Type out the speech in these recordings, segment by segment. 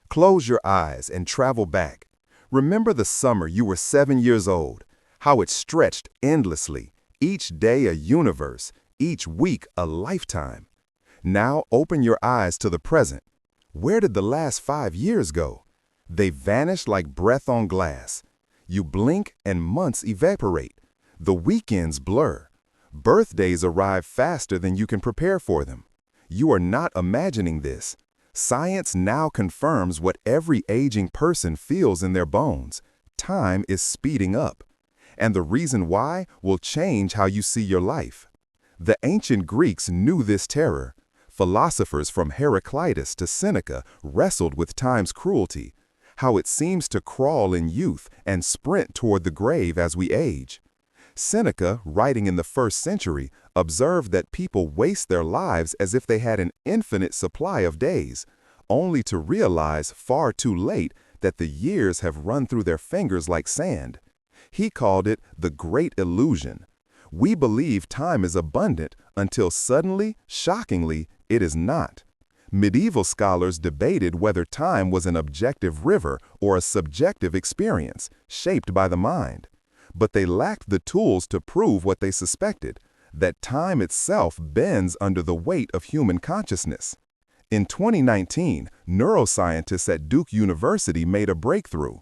Close your eyes and travel back. Remember the summer you were 7 years old, how it stretched endlessly, each day a universe, each week a lifetime. Now open your eyes to the present. Where did the last 5 years go? They vanish like breath on glass. You blink and months evaporate. The weekends blur. Birthdays arrive faster than you can prepare for them. You are not imagining this. Science now confirms what every aging person feels in their bones. Time is speeding up. And the reason why will change how you see your life. The ancient Greeks knew this terror. Philosophers from Heraclitus to Seneca wrestled with time's cruelty, how it seems to crawl in youth and sprint toward the grave as we age. Seneca, writing in the 1st century, observed that people waste their lives as if they had an infinite supply of days, only to realize far too late that the years have run through their fingers like sand. He called it the great illusion. We believe time is abundant until suddenly, shockingly, it is not. Medieval scholars debated whether time was an objective river or a subjective experience, shaped by the mind. But they lacked the tools to prove what they suspected, that time itself bends under the weight of human consciousness. In 2019, neuroscientists at Duke University made a breakthrough.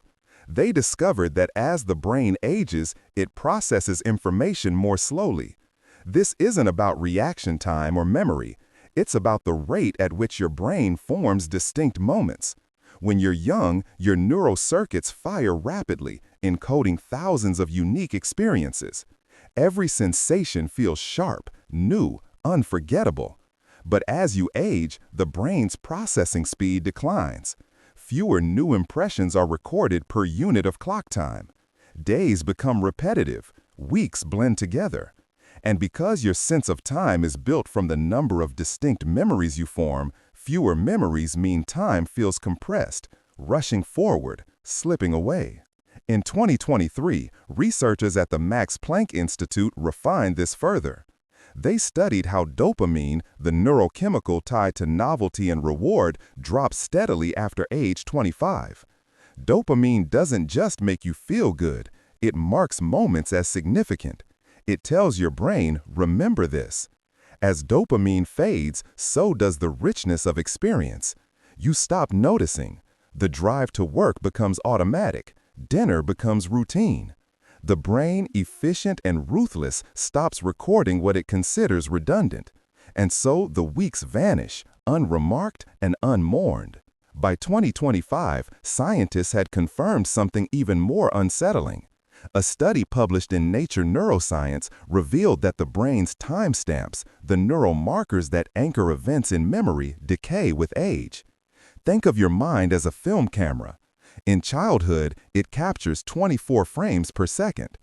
They discovered that as the brain ages, it processes information more slowly. This isn't about reaction time or memory. It's about the rate at which your brain forms distinct moments. When you're young, your neural circuits fire rapidly, encoding thousands of unique experiences. Every sensation feels sharp, new, unforgettable. But as you age, the brain's processing speed declines. Fewer new impressions are recorded per unit of clock time. Days become repetitive, weeks blend together. And because your sense of time is built from the number of distinct memories you form, fewer memories mean time feels compressed, rushing forward, slipping away. In 2023, researchers at the Max Planck Institute refined this further. They studied how dopamine, the neurochemical tied to novelty and reward, drops steadily after age 25. Dopamine doesn't just make you feel good, it marks moments as significant. It tells your brain, remember this. As dopamine fades, so does the richness of experience. You stop noticing. The drive to work becomes automatic. Dinner becomes routine. The brain, efficient and ruthless, stops recording what it considers redundant. And so the weeks vanish, unremarked and unmourned. By 2025, scientists had confirmed something even more unsettling. A study published in Nature Neuroscience revealed that the brain's timestamps, the neural markers that anchor events in memory, decay with age. Think of your mind as a film camera. In childhood, it captures 24 frames per second.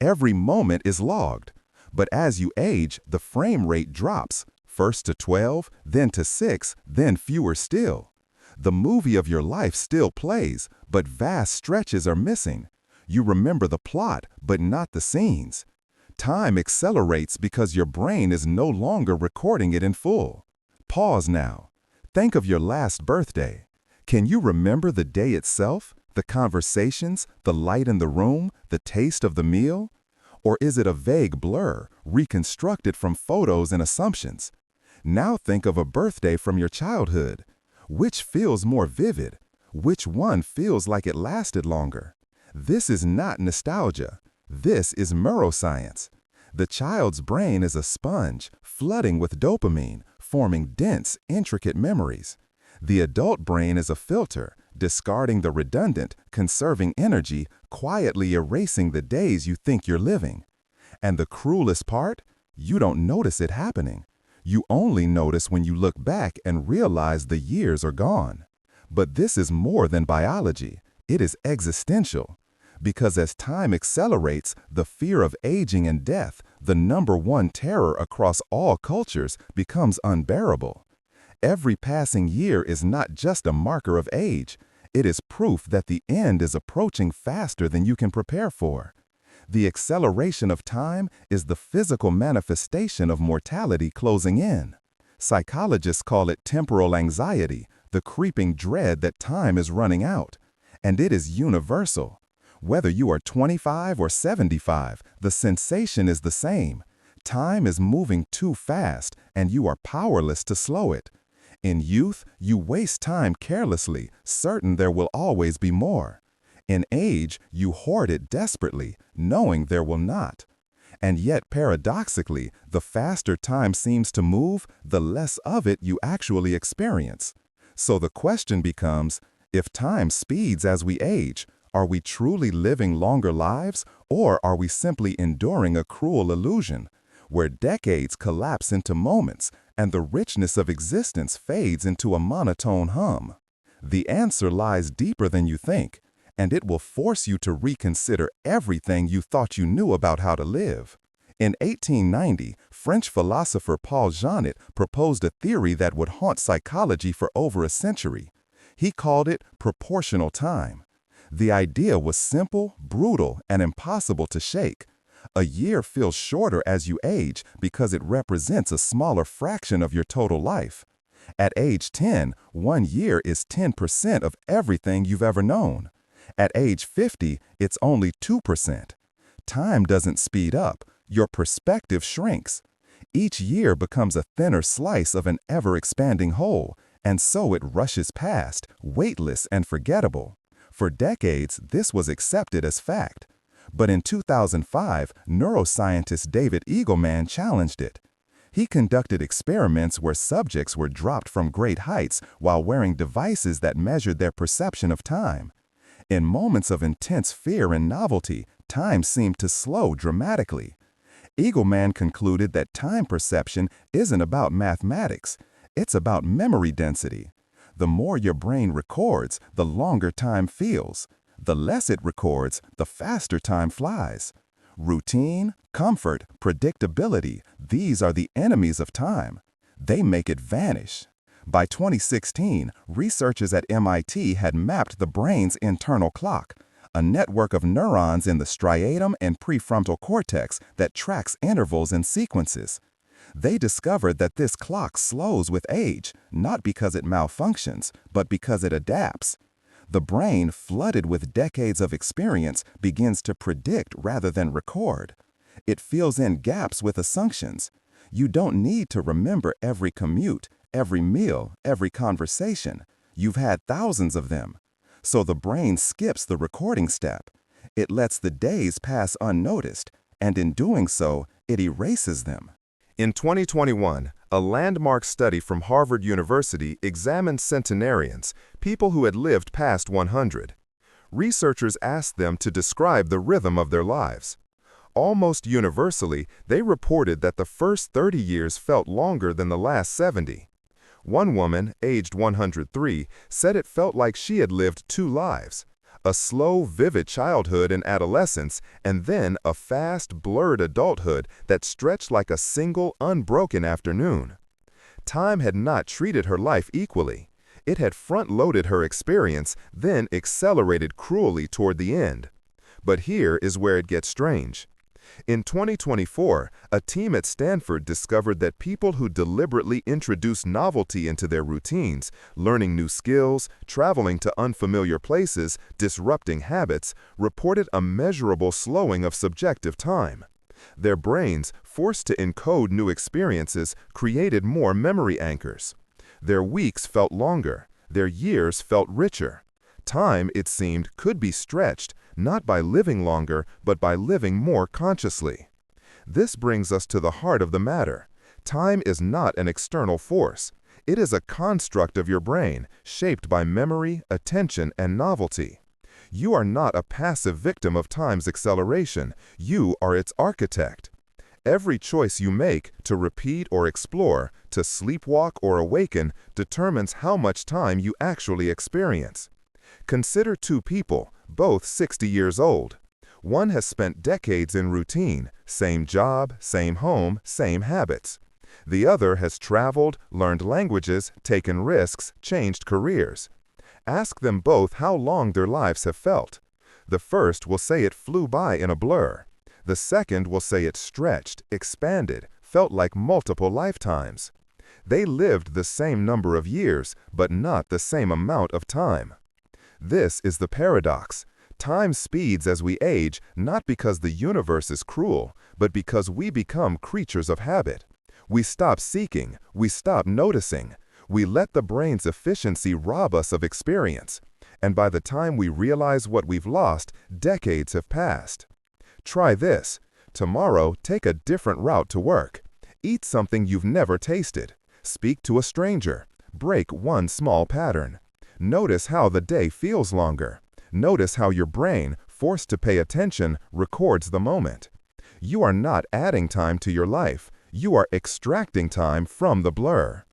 Every moment is logged. But as you age, the frame rate drops, first to 12, then to 6, then fewer still. The movie of your life still plays, but vast stretches are missing. You remember the plot, but not the scenes. Time accelerates because your brain is no longer recording it in full. Pause now. Think of your last birthday. Can you remember the day itself, the conversations, the light in the room, the taste of the meal? Or is it a vague blur, reconstructed from photos and assumptions? Now think of a birthday from your childhood. Which feels more vivid? Which one feels like it lasted longer? This is not nostalgia. This is neuroscience. The child's brain is a sponge, flooding with dopamine, forming dense, intricate memories. The adult brain is a filter, discarding the redundant, conserving energy, quietly erasing the days you think you're living. And the cruelest part? You don't notice it happening. You only notice when you look back and realize the years are gone. But this is more than biology. It is existential. Because as time accelerates, the fear of aging and death, the #1 terror across all cultures, becomes unbearable. Every passing year is not just a marker of age. It is proof that the end is approaching faster than you can prepare for. The acceleration of time is the physical manifestation of mortality closing in. Psychologists call it temporal anxiety, the creeping dread that time is running out. And it is universal. Whether you are 25 or 75, the sensation is the same. Time is moving too fast, and you are powerless to slow it. In youth, you waste time carelessly, certain there will always be more. In age, you hoard it desperately, knowing there will not. And yet, paradoxically, the faster time seems to move, the less of it you actually experience. So the question becomes, if time speeds as we age, are we truly living longer lives, or are we simply enduring a cruel illusion, where decades collapse into moments and the richness of existence fades into a monotone hum? The answer lies deeper than you think, and it will force you to reconsider everything you thought you knew about how to live. In 1890, French philosopher Paul Janet proposed a theory that would haunt psychology for over a century. He called it proportional time. The idea was simple, brutal, and impossible to shake. A year feels shorter as you age because it represents a smaller fraction of your total life. At age 10, 1 year is 10% of everything you've ever known. At age 50, it's only 2%. Time doesn't speed up, your perspective shrinks. Each year becomes a thinner slice of an ever-expanding whole, and so it rushes past, weightless and forgettable. For decades, this was accepted as fact. But in 2005, neuroscientist David Eagleman challenged it. He conducted experiments where subjects were dropped from great heights while wearing devices that measured their perception of time. In moments of intense fear and novelty, time seemed to slow dramatically. Eagleman concluded that time perception isn't about mathematics, it's about memory density. The more your brain records, the longer time feels. The less it records, the faster time flies. Routine, comfort, predictability, these are the enemies of time. They make it vanish. By 2016, researchers at MIT had mapped the brain's internal clock, a network of neurons in the striatum and prefrontal cortex that tracks intervals and sequences. They discovered that this clock slows with age, not because it malfunctions, but because it adapts. The brain, flooded with decades of experience, begins to predict rather than record. It fills in gaps with assumptions. You don't need to remember every commute, every meal, every conversation. You've had thousands of them. So the brain skips the recording step. It lets the days pass unnoticed, and in doing so, it erases them. In 2021, a landmark study from Harvard University examined centenarians, people who had lived past 100. Researchers asked them to describe the rhythm of their lives. Almost universally, they reported that the first 30 years felt longer than the last 70. One woman, aged 103, said it felt like she had lived 2 lives. A slow, vivid childhood and adolescence, and then a fast, blurred adulthood that stretched like a single, unbroken afternoon. Time had not treated her life equally. It had front-loaded her experience, then accelerated cruelly toward the end. But here is where it gets strange. In 2024, a team at Stanford discovered that people who deliberately introduce novelty into their routines, learning new skills, traveling to unfamiliar places, disrupting habits, reported a measurable slowing of subjective time. Their brains, forced to encode new experiences, created more memory anchors. Their weeks felt longer, their years felt richer. Time, it seemed, could be stretched, not by living longer, but by living more consciously. This brings us to the heart of the matter. Time is not an external force. It is a construct of your brain, shaped by memory, attention, and novelty. You are not a passive victim of time's acceleration. You are its architect. Every choice you make, to repeat or explore, to sleepwalk or awaken, determines how much time you actually experience. Consider 2 people, both 60 years old. One has spent decades in routine, same job, same home, same habits. The other has traveled, learned languages, taken risks, changed careers. Ask them both how long their lives have felt. The first will say it flew by in a blur. The second will say it stretched, expanded, felt like multiple lifetimes. They lived the same number of years, but not the same amount of time. This is the paradox. Time speeds as we age, not because the universe is cruel, but because we become creatures of habit. We stop seeking, we stop noticing. We let the brain's efficiency rob us of experience. And by the time we realize what we've lost, decades have passed. Try this. Tomorrow, take a different route to work. Eat something you've never tasted. Speak to a stranger. Break one small pattern. Notice how the day feels longer. Notice how your brain, forced to pay attention, records the moment. You are not adding time to your life. You are extracting time from the blur.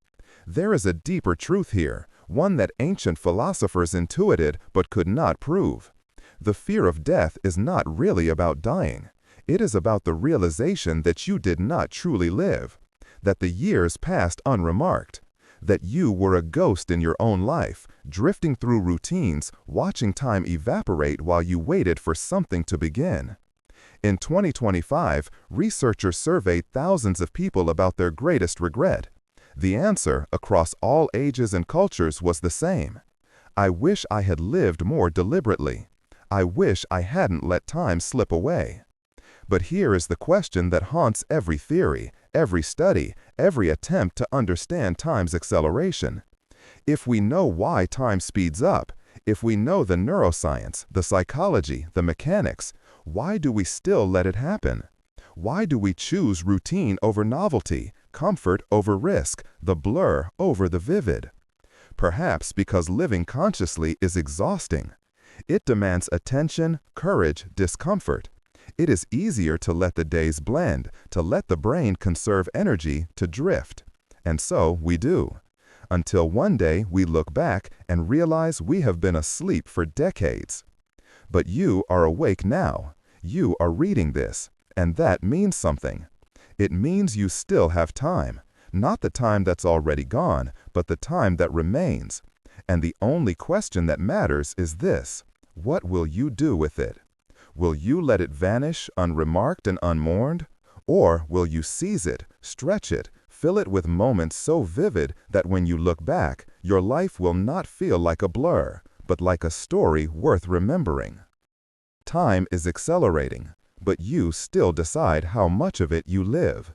There is a deeper truth here, one that ancient philosophers intuited but could not prove. The fear of death is not really about dying. It is about the realization that you did not truly live, that the years passed unremarked, that you were a ghost in your own life, drifting through routines, watching time evaporate while you waited for something to begin. In 2025, researchers surveyed thousands of people about their greatest regret. The answer, across all ages and cultures, was the same. I wish I had lived more deliberately. I wish I hadn't let time slip away. But here is the question that haunts every theory, every study, every attempt to understand time's acceleration. If we know why time speeds up, if we know the neuroscience, the psychology, the mechanics, why do we still let it happen? Why do we choose routine over novelty, comfort over risk, the blur over the vivid? Perhaps because living consciously is exhausting. It demands attention, courage, discomfort. It is easier to let the days blend, to let the brain conserve energy, to drift. And so we do. Until one day we look back and realize we have been asleep for decades. But you are awake now. You are reading this, and that means something. It means you still have time. Not the time that's already gone, but the time that remains. And the only question that matters is this: what will you do with it? Will you let it vanish unremarked and unmourned? Or will you seize it, stretch it, fill it with moments so vivid that when you look back, your life will not feel like a blur, but like a story worth remembering? Time is accelerating, but you still decide how much of it you live.